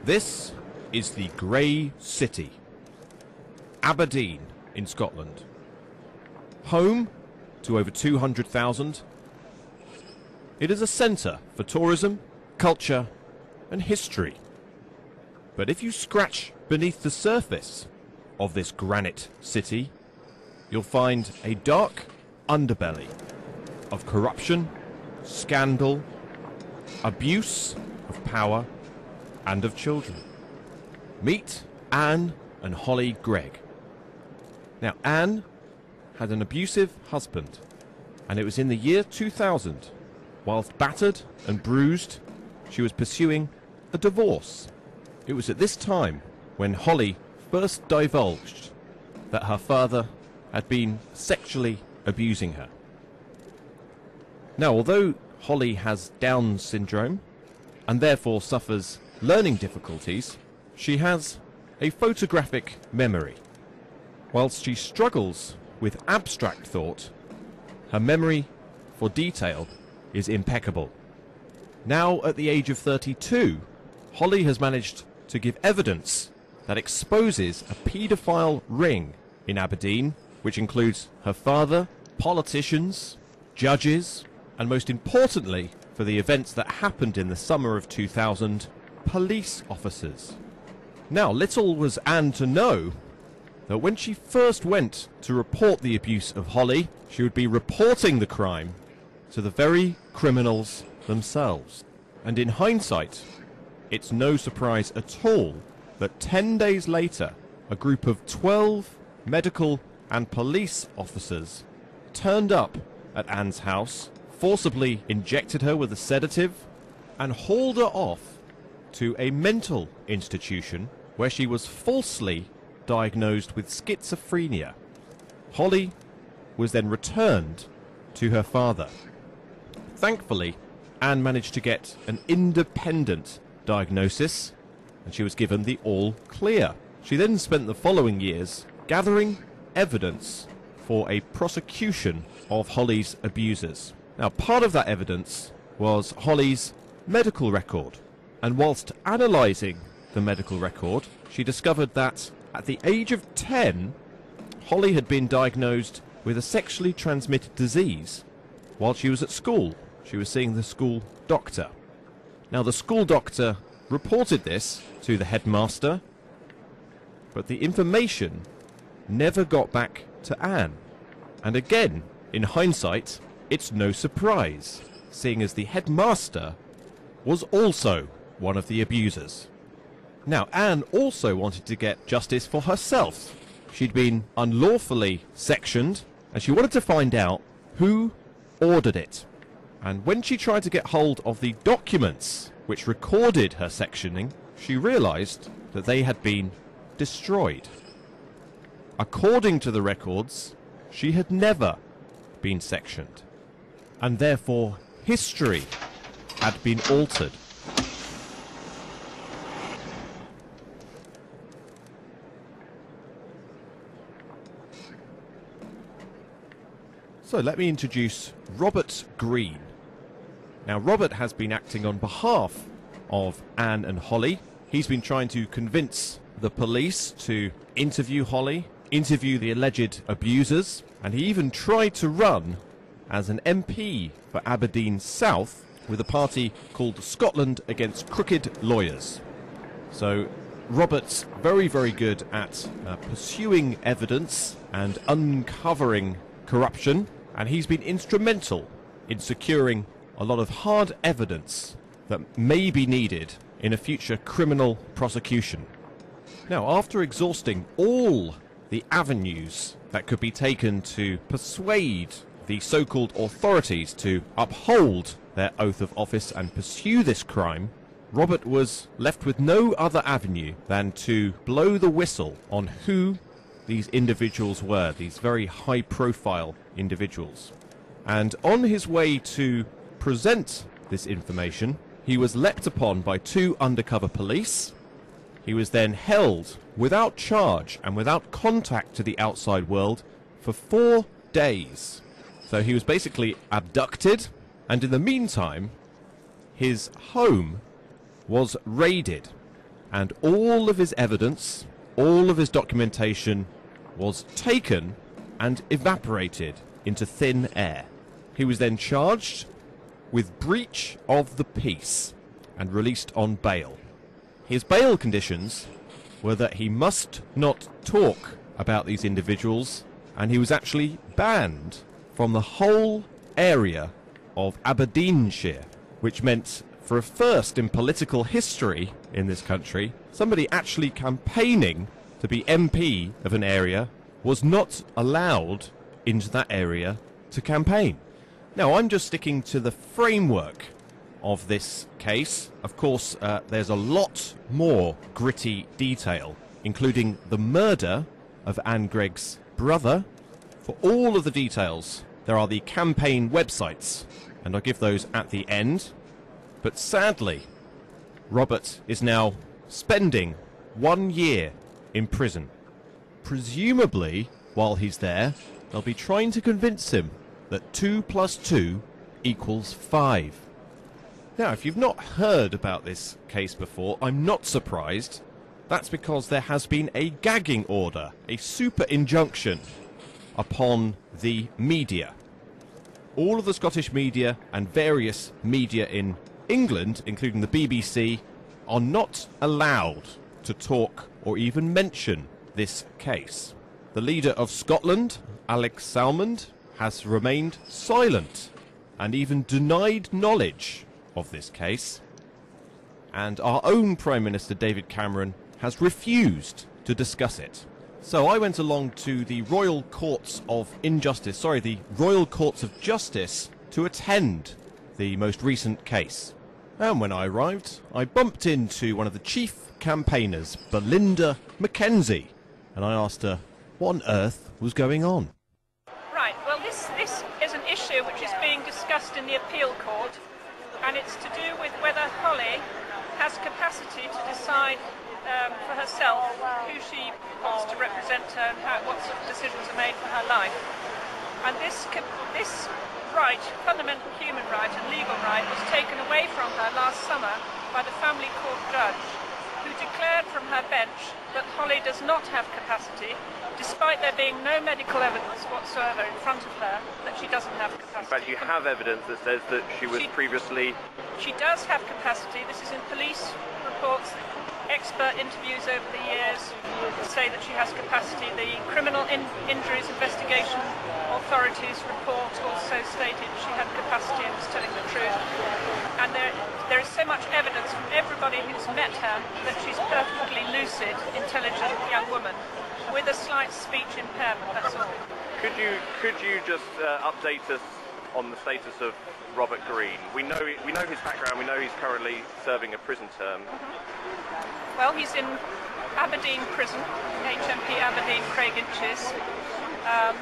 This is the Grey City, Aberdeen in Scotland. Home to over 200,000. It is a centre for tourism, culture and history. But if you scratch beneath the surface of this granite city, you'll find a dark underbelly of corruption, scandal, abuse of power and of children. Meet Anne and Hollie Greig. Now, Anne had an abusive husband, and it was in the year 2000, whilst battered and bruised, she was pursuing a divorce. It was at this time when Hollie first divulged that her father had been sexually abusing her. Now, although Hollie has Down syndrome and therefore suffers learning difficulties, she has a photographic memory. Whilst she struggles with abstract thought, her memory for detail is impeccable. Now, at the age of 32, Hollie has managed to give evidence that exposes a paedophile ring in Aberdeen, which includes her father, politicians, judges, and most importantly, for the events that happened in the summer of 2000, police officers. Now, little was Anne to know that when she first went to report the abuse of Hollie, she would be reporting the crime to the very criminals themselves. And in hindsight, it's no surprise at all that 10 days later, a group of 12 medical and police officers turned up at Anne's house, forcibly injected her with a sedative, and hauled her off to a mental institution where she was falsely diagnosed with schizophrenia. Hollie was then returned to her father. Thankfully, Anne managed to get an independent diagnosis, and she was given the all clear. She then spent the following years gathering evidence for a prosecution of Hollie's abusers. Now, part of that evidence was Hollie's medical record, and whilst analysing the medical record, she discovered that at the age of 10, Hollie had been diagnosed with a sexually transmitted disease while she was at school. She was seeing the school doctor. Now, the school doctor reported this to the headmaster, but the information never got back to Anne. And again, in hindsight, it's no surprise, seeing as the headmaster was also one of the abusers. Now, Anne also wanted to get justice for herself. She'd been unlawfully sectioned, and she wanted to find out who ordered it. And when she tried to get hold of the documents which recorded her sectioning, she realised that they had been destroyed. According to the records, she had never been sectioned, and therefore history had been altered. So let me introduce Robert Green. Now, Robert has been acting on behalf of Anne and Hollie. He's been trying to convince the police to interview Hollie, interview the alleged abusers, and he even tried to run as an MP for Aberdeen South with a party called Scotland Against Crooked Lawyers. So Robert's very, very good at pursuing evidence and uncovering corruption, and he's been instrumental in securing a lot of hard evidence that may be needed in a future criminal prosecution. Now, after exhausting all the avenues that could be taken to persuade the so-called authorities to uphold their oath of office and pursue this crime, Robert was left with no other avenue than to blow the whistle on who these individuals were, these very high-profile individuals. And on his way to present this information, he was leapt upon by two undercover police. He was then held without charge and without contact to the outside world for 4 days. So he was basically abducted, and in the meantime, his home was raided. and all of his evidence, all of his documentation was taken and evaporated into thin air. He was then charged with breach of the peace and released on bail. His bail conditions were that he must not talk about these individuals, and he was actually banned from the whole area of Aberdeenshire, which meant, for a first in political history in this country, somebody actually campaigning to be MP of an area was not allowed into that area to campaign. Now, I'm just sticking to the framework of this case. Of course, there's a lot more gritty detail, including the murder of Anne Greig's brother. For all of the details, there are the campaign websites, and I'll give those at the end. But sadly, Robert is now spending 1 year in prison. Presumably, while he's there, they'll be trying to convince him that 2 + 2 = 5. Now, if you've not heard about this case before, I'm not surprised. That's because there has been a gagging order, a super injunction upon the media. All of the Scottish media and various media in England, including the BBC, are not allowed to talk or even mention this case. The leader of Scotland, Alex Salmond, has remained silent and even denied knowledge of this case. And our own Prime Minister David Cameron has refused to discuss it. So I went along to the Royal Courts of Justice to attend the most recent case. And when I arrived, I bumped into one of the chief campaigners, Belinda McKenzie, and I asked her what on earth was going on. Right, well this is an issue which is being discussed in the appeal court, and it's to do with whether Hollie has capacity to decide for herself who she wants to represent her and what sort of decisions are made for her life. And this right, fundamental human right and legal right, was taken away from her last summer by the family court judge, who declared from her bench that Hollie does not have capacity, despite there being no medical evidence whatsoever in front of her that she doesn't have capacity. In fact, you have evidence that says that she was previously... She does have capacity. This is in police reports, expert interviews over the years say that she has capacity. The criminal injuries investigation authorities report also stated she had capacity and was telling the truth. And there is so much evidence from everybody who's met her that she's perfectly lucid, intelligent young woman with a slight speech impairment, that's all. Could you just update us on the status of Robert Greig? We know his background. We know he's currently serving a prison term. Well, he's in Aberdeen prison, HMP Aberdeen, Craig Inches.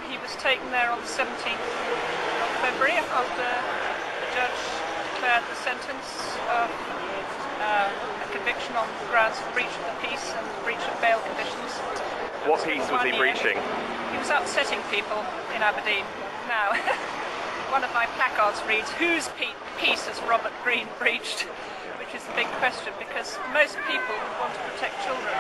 He was taken there on the 17th of February after the judge declared the sentence of a conviction on grounds of breach of the peace and breach of bail conditions. What peace was he breaching? He was upsetting people in Aberdeen. Now, one of my placards reads, "Whose peace has Robert Greig breached?" Which is the big question, because most people want to protect children.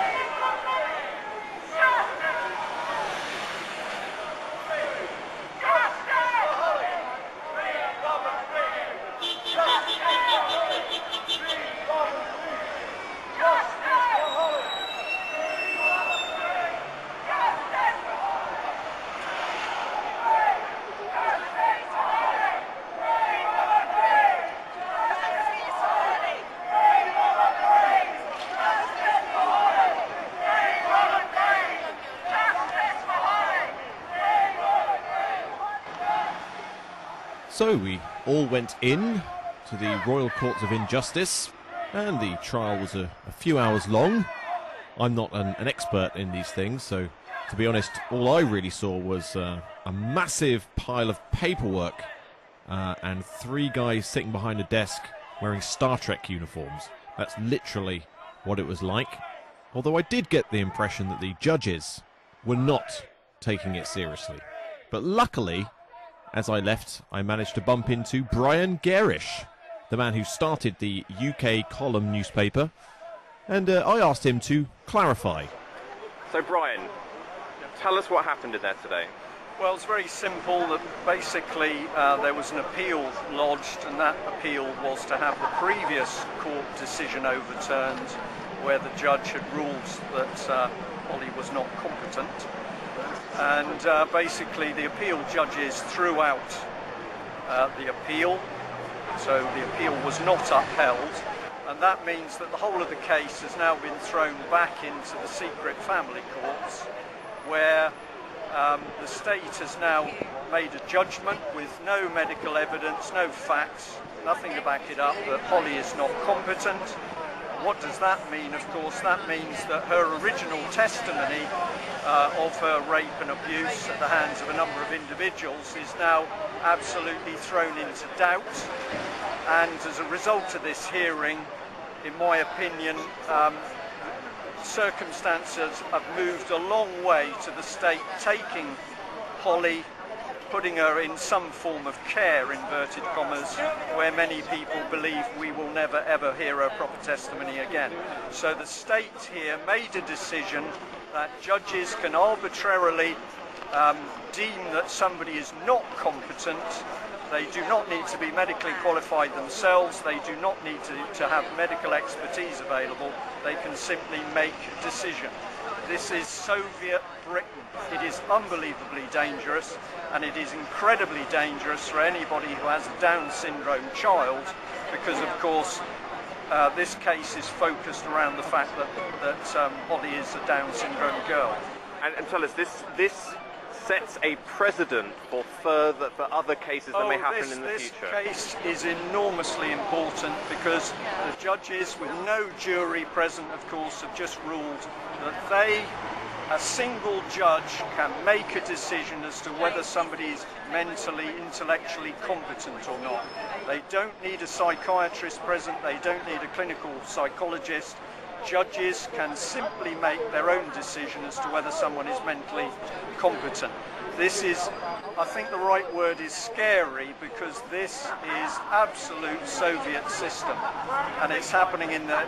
So we all went in to the Royal Courts of Injustice, and the trial was a few hours long. I'm not an expert in these things, so to be honest, all I really saw was a massive pile of paperwork and 3 guys sitting behind a desk wearing Star Trek uniforms. That's literally what it was like. Although I did get the impression that the judges were not taking it seriously. But luckily, as I left, I managed to bump into Brian Gerrish, the man who started the UK column newspaper, and I asked him to clarify. So Brian, tell us what happened in there today. Well, it's very simple. That basically there was an appeal lodged, and that appeal was to have the previous court decision overturned, where the judge had ruled that Hollie was not competent. And basically the appeal judges threw out the appeal, so the appeal was not upheld, and that means that the whole of the case has now been thrown back into the secret family courts, where the state has now made a judgment with no medical evidence, no facts, nothing to back it up, that Hollie is not competent. What does that mean? Of course, that means that her original testimony of her rape and abuse at the hands of a number of individuals is now absolutely thrown into doubt. And as a result of this hearing, in my opinion, circumstances have moved a long way to the state taking Hollie, putting her in some form of care, inverted commas, where many people believe we will never ever hear her proper testimony again. So the state here made a decision that judges can arbitrarily deem that somebody is not competent. They do not need to be medically qualified themselves. They do not need to have medical expertise available. They can simply make a decision. This is Soviet Britain. It is unbelievably dangerous, and it is incredibly dangerous for anybody who has a Down syndrome child, because of course this case is focused around the fact that Hollie is a Down syndrome girl. And tell us, this sets a precedent for other cases that may happen in the future. This case is enormously important because the judges, with no jury present, of course, have just ruled that a single judge can make a decision as to whether somebody is mentally, intellectually competent or not. They don't need a psychiatrist present, they don't need a clinical psychologist. Judges can simply make their own decision as to whether someone is mentally competent. This is, I think the right word is scary, because this is absolute Soviet system, and it's happening in the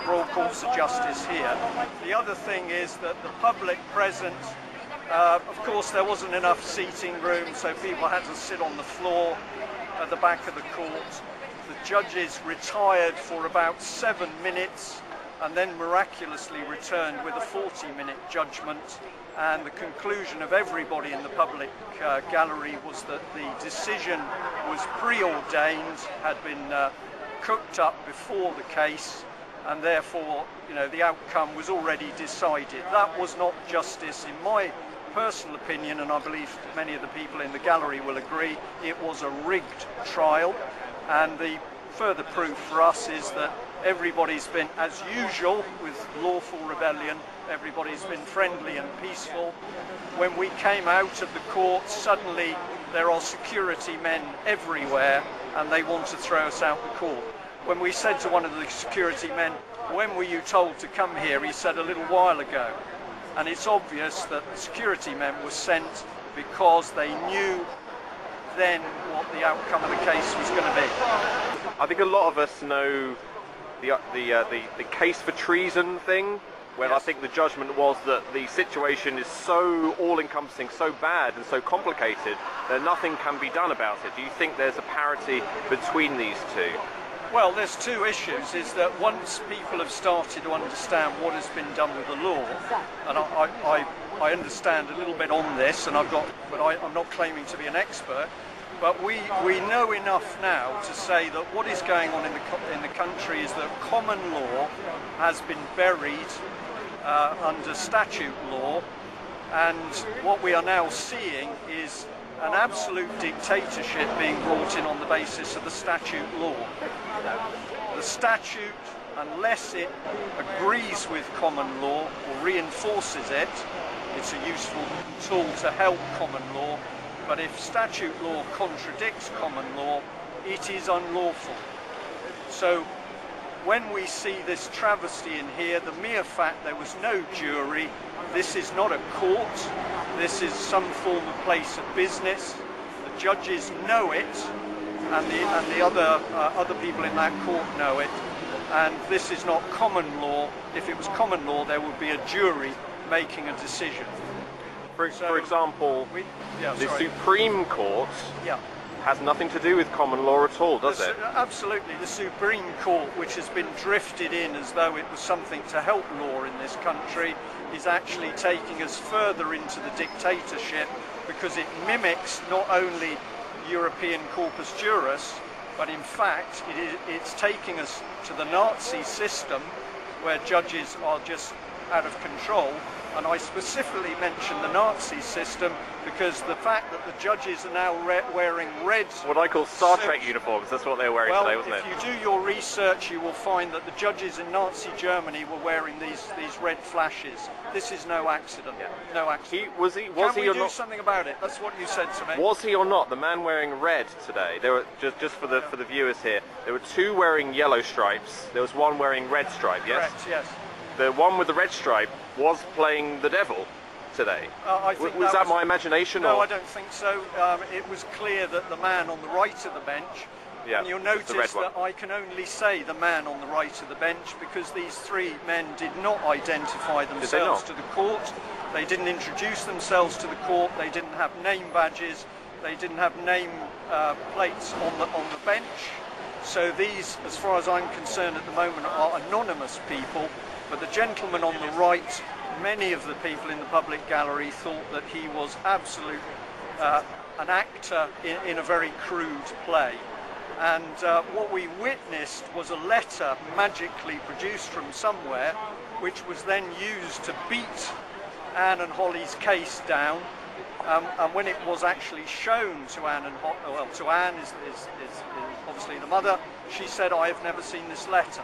Royal Courts of Justice here. The other thing is that the public present, of course there wasn't enough seating room, so people had to sit on the floor at the back of the court. The judges retired for about 7 minutes and then miraculously returned with a 40-minute judgment, and the conclusion of everybody in the public gallery was that the decision was preordained, had been cooked up before the case, and therefore, you know, the outcome was already decided. That was not justice, in my personal opinion, and I believe many of the people in the gallery will agree. It was a rigged trial, and the further proof for us is that everybody's been, as usual with lawful rebellion, everybody's been friendly and peaceful. When we came out of the court, suddenly there are security men everywhere, and they want to throw us out the court. When we said to one of the security men, "When were you told to come here?" he said, "A little while ago." And it's obvious that the security men were sent because they knew then what the outcome of the case was going to be. I think a lot of us know the case for treason thing, where Yes. I think the judgment was that the situation is so all-encompassing, so bad and so complicated that nothing can be done about it. Do you think there's a parity between these two? Well, there's two issues. Is that once people have started to understand what has been done with the law, and I understand a little bit on this, and I'm not claiming to be an expert, but we know enough now to say that what is going on in the country is that common law has been buried under statute law, and what we are now seeing is an absolute dictatorship being brought in on the basis of the statute law. The statute, unless it agrees with common law or reinforces it, it's a useful tool to help common law, but if statute law contradicts common law, it is unlawful. So when we see this travesty in here, the mere fact there was no jury, this is not a court, this is some form of place of business. The judges know it, and the other people in that court know it. and this is not common law. If it was common law, there would be a jury making a decision. For example, the Supreme Court has nothing to do with common law at all, does it? Absolutely. The Supreme Court, which has been drifted in as though it was something to help law in this country, is actually taking us further into the dictatorship, because it mimics not only European corpus juris, but in fact it's taking us to the Nazi system, where judges are just out of control. And I specifically mention the Nazi system because the fact that the judges are now wearing red... What I call Star Trek uniforms, that's what they were wearing today, wasn't it? If you do your research, you will find that the judges in Nazi Germany were wearing these red flashes. This is no accident. Yeah. No accident. Was he Can we or do not? something about it? That's what you said to me. Was he or not the man wearing red today? There were just for the viewers here. There were two wearing yellow stripes. There was one wearing red stripe. Yes. Correct. Yes. The one with the red stripe was playing the devil today. I think was that my imagination? No, or? I don't think so. It was clear that the man on the right of the bench, and you'll notice that I can only say the man on the right of the bench because these three men did not identify themselves to the court. They didn't introduce themselves to the court. They didn't have name badges. They didn't have name plates on the bench. So these, as far as I'm concerned at the moment, are anonymous people. But the gentleman on the right, many of the people in the public gallery thought that he was absolutely an actor in a very crude play. And what we witnessed was a letter magically produced from somewhere, which was then used to beat Anne and Hollie's case down. And when it was actually shown to Anne to Anne is obviously the mother, she said, "I have never seen this letter."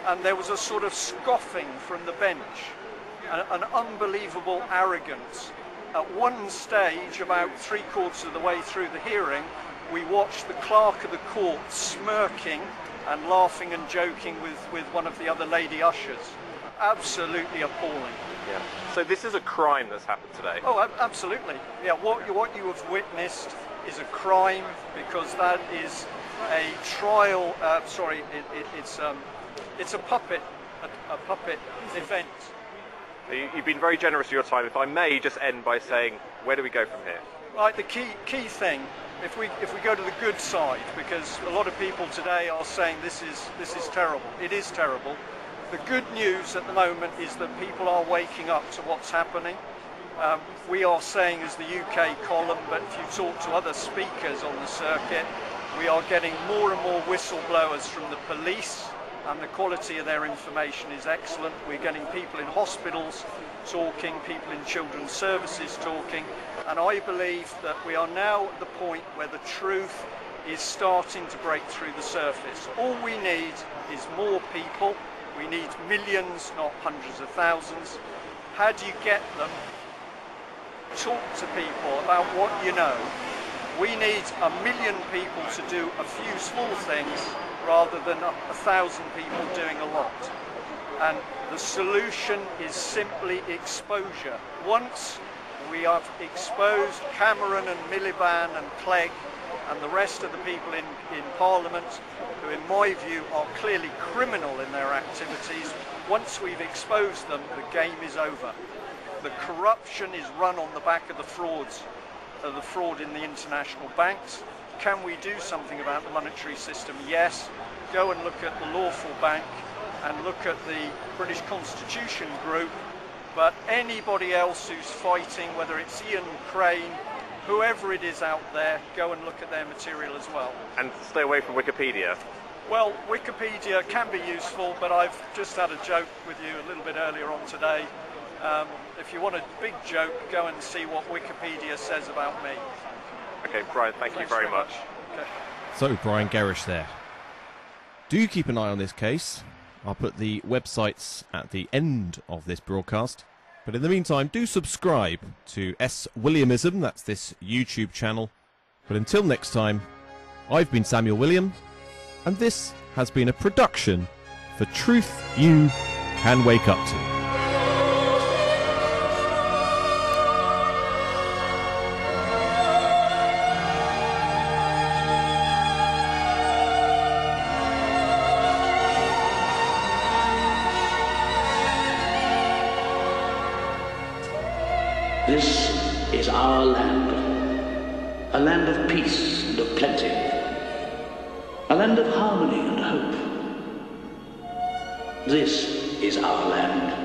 And there was a sort of scoffing from the bench, an unbelievable arrogance. At one stage, about 3/4 of the way through the hearing, we watched the clerk of the court smirking and laughing and joking with one of the other lady ushers. Absolutely appalling. Yeah. So this is a crime that's happened today? Oh, absolutely. Yeah, what you have witnessed is a crime, because that is a trial, it's a puppet event. You've been very generous with your time. If I may just end by saying, where do we go from here? Right, the key thing, if we go to the good side, because a lot of people today are saying this is terrible. It is terrible. The good news at the moment is that people are waking up to what's happening. We are saying as the UK column, but if you talk to other speakers on the circuit, we are getting more and more whistleblowers from the police, and the quality of their information is excellent. We're getting people in hospitals talking, people in children's services talking, and I believe that we are now at the point where the truth is starting to break through the surface. All we need is more people. We need millions, not hundreds of thousands. How do you get them? Talk to people about what you know. We need 1 million people to do a few small things rather than 1,000 people doing a lot. And the solution is simply exposure. Once we have exposed Cameron and Miliband and Clegg and the rest of the people in Parliament, who in my view are clearly criminal in their activities, once we've exposed them, the game is over. The corruption is run on the back of the fraud in the international banks. Can we do something about the monetary system? Yes. Go and look at the Lawful Bank and look at the British Constitution Group. But anybody else who's fighting, whether it's Ian Crane, whoever it is out there, go and look at their material as well. And stay away from Wikipedia. Well, Wikipedia can be useful, but I've just had a joke with you a little bit earlier on today. If you want a big joke, go and see what Wikipedia says about me. Okay, Brian, thank you very much. Okay. So, Brian Gerrish there. Do keep an eye on this case. I'll put the websites at the end of this broadcast. But in the meantime, do subscribe to swilliamism, that's this YouTube channel. But until next time, I've been Samuel William, and this has been a production for Truth You Can Wake Up To. This is our land. A land of peace and of plenty. A land of harmony and hope. This is our land.